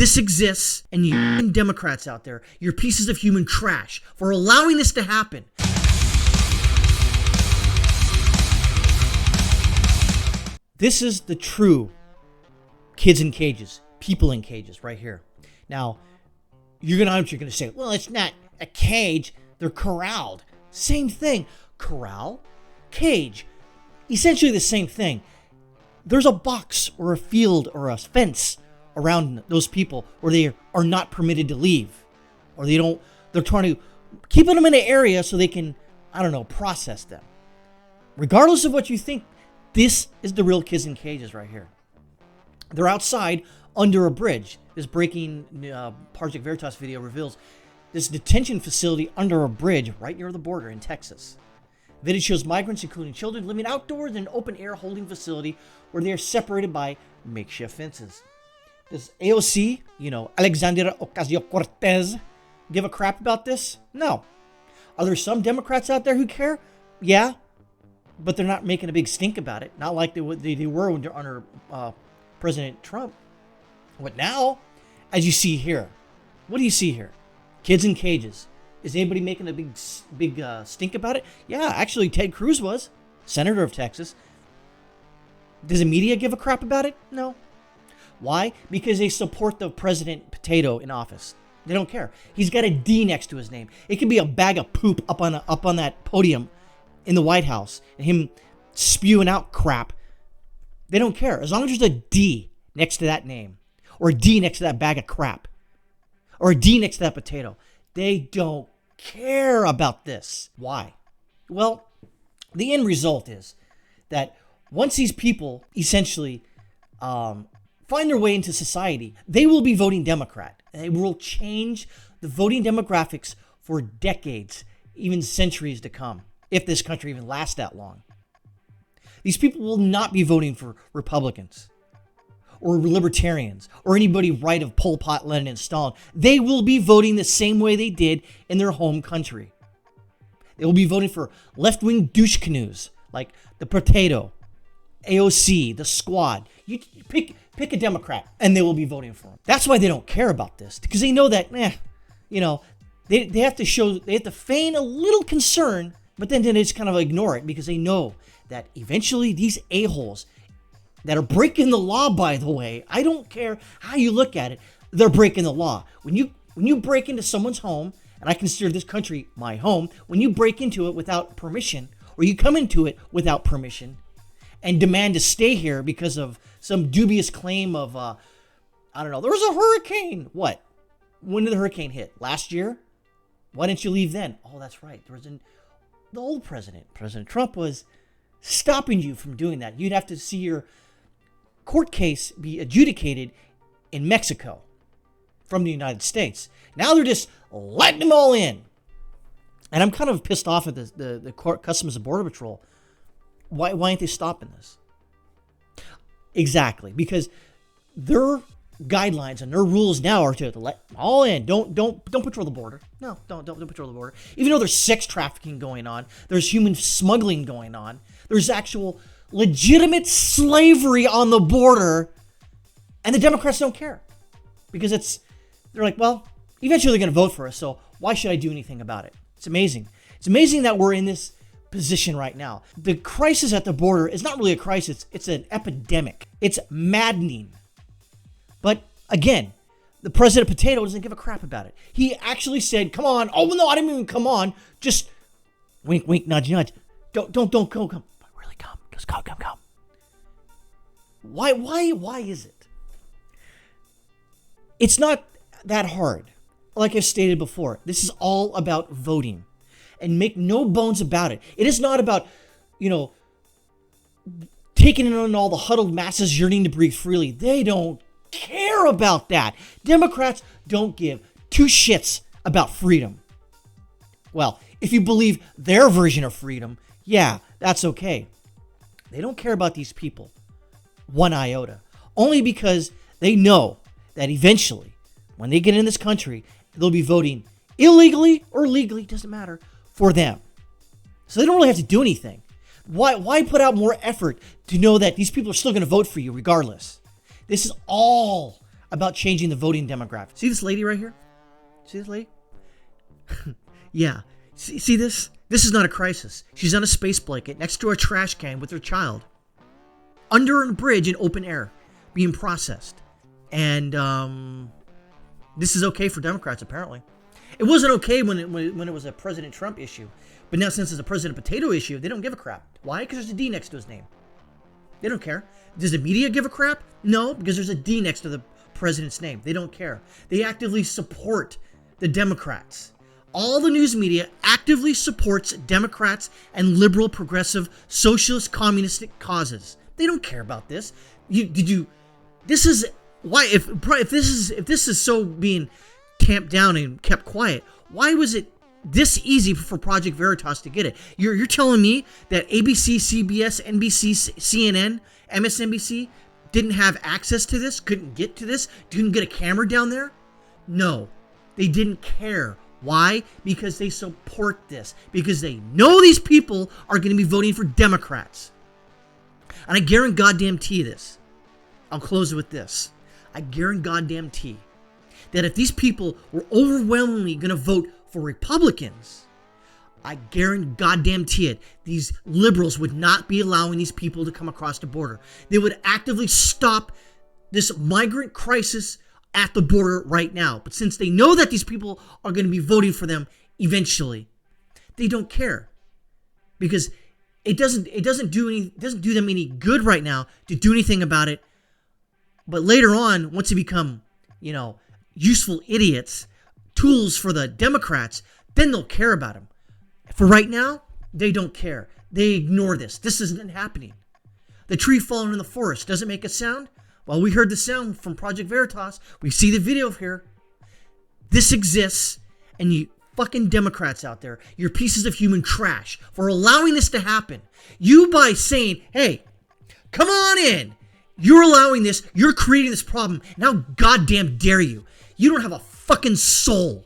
this exists, and you Democrats out there, you're pieces of human trash for allowing this to happen. This is the true kids in cages, people in cages right here. Now, you're going to say, well, it's not a cage. They're corralled. Same thing. Corral, cage, essentially the same thing. There's a box or a field or a fence around those people where they are not permitted to leave, or they're trying to keep them in an area so they can, process them. Regardless of what you think, this is the real kids in cages right here. They're outside under a bridge. This breaking Project Veritas video reveals this detention facility under a bridge right near the border in Texas. Video shows migrants, including children, living outdoors in an open-air holding facility where they are separated by makeshift fences. Does AOC, Alexandria Ocasio-Cortez, give a crap about this? No. Are there some Democrats out there who care? Yeah. But they're not making a big stink about it. Not like they were under President Trump. But now, as you see here, what do you see here? Kids in cages. Is anybody making a big stink about it? Yeah, actually, Ted Cruz was, senator of Texas. Does the media give a crap about it? No. Why? Because they support the President Potato in office. They don't care. He's got a D next to his name. It could be a bag of poop up on that podium in the White House, and him spewing out crap. They don't care. As long as there's a D next to that name, or a D next to that bag of crap, or a D next to that potato, they don't care about this. Why? Well, the end result is that once these people essentially find their way into society, they will be voting Democrat. And it will change the voting demographics for decades, even centuries to come, if this country even lasts that long. These people will not be voting for Republicans or libertarians or anybody right of Pol Pot, Lenin, and Stalin. They will be voting the same way they did in their home country. They will be voting for left-wing douche canoes like the Potato, AOC, the Squad. You pick a Democrat, and they will be voting for them. That's why they don't care about this, because they know that, they have to feign a little concern, but then they just kind of ignore it, because they know that eventually these a-holes that are breaking the law, by the way, I don't care how you look at it, they're breaking the law. When you break into someone's home, and I consider this country my home, when you break into it without permission, or you come into it without permission, and demand to stay here because of some dubious claim of, there was a hurricane. What? When did the hurricane hit? Last year? Why didn't you leave then? Oh, that's right. The old president, President Trump, was stopping you from doing that. You'd have to see your court case be adjudicated in Mexico from the United States. Now they're just letting them all in. And I'm kind of pissed off at the Customs and Border Patrol. Why aren't they stopping this? Exactly, because their guidelines and their rules now are to let them all in. Don't patrol the border. No, don't patrol the border. Even though there's sex trafficking going on, there's human smuggling going on, there's actual legitimate slavery on the border, and the Democrats don't care, because they're like, well, eventually they're going to vote for us, so why should I do anything about it? It's amazing. It's amazing that we're in this position right now. The crisis at the border is not really a crisis, it's an epidemic. It's maddening. But again, the President Potato doesn't give a crap about it. He actually said, come on. Oh, no, I didn't even come on. Just wink, wink, nudge, nudge. Don't go, come. Really come. Just come. Why is it? It's not that hard. Like I've stated before, this is all about voting. And make no bones about it. It is not about, taking in all the huddled masses yearning to breathe freely. They don't care about that. Democrats don't give two shits about freedom. Well, if you believe their version of freedom, yeah, that's okay. They don't care about these people one iota. Only because they know that eventually, when they get in this country, they'll be voting illegally or legally, doesn't matter, for them. So they don't really have to do anything. Why put out more effort to know that these people are still going to vote for you regardless? This is all about changing the voting demographic. See this lady right here? See this lady? Yeah. See this? This is not a crisis. She's on a space blanket next to a trash can with her child. Under a bridge in open air, being processed. And this is okay for Democrats, apparently. It wasn't okay when it was a President Trump issue. But now since it's a President Potato issue, they don't give a crap. Why? Because there's a D next to his name. They don't care. Does the media give a crap? No, because there's a D next to the president's name. They don't care. They actively support the Democrats. All the news media actively supports Democrats and liberal, progressive, socialist, communistic causes. They don't care about this. This is why if this is so being tamped down and kept quiet, why was it this easy for Project Veritas to get it? You're telling me that ABC, CBS, NBC, CNN, MSNBC didn't have access to this, couldn't get to this, didn't get a camera down there? No, they didn't care. Why? Because they support this. Because they know these people are going to be voting for Democrats. And I guarantee this. I'll close with this. I guarantee that if these people were overwhelmingly going to vote for Republicans, I guarantee it, these liberals would not be allowing these people to come across the border. They would actively stop this migrant crisis at the border right now. But since they know that these people are going to be voting for them eventually, they don't care. Because it doesn't do them any good right now to do anything about it. But later on, once they become, useful idiots, tools for the Democrats, then they'll care about them. For right now, they don't care. They ignore this. This isn't happening. The tree falling in the forest doesn't make a sound. Well, we heard the sound from Project Veritas. We see the video here. This exists, and you fucking Democrats out there, you're pieces of human trash for allowing this to happen. You, by saying, hey, come on in, you're allowing this, you're creating this problem, and how goddamn dare you? You don't have a fucking soul.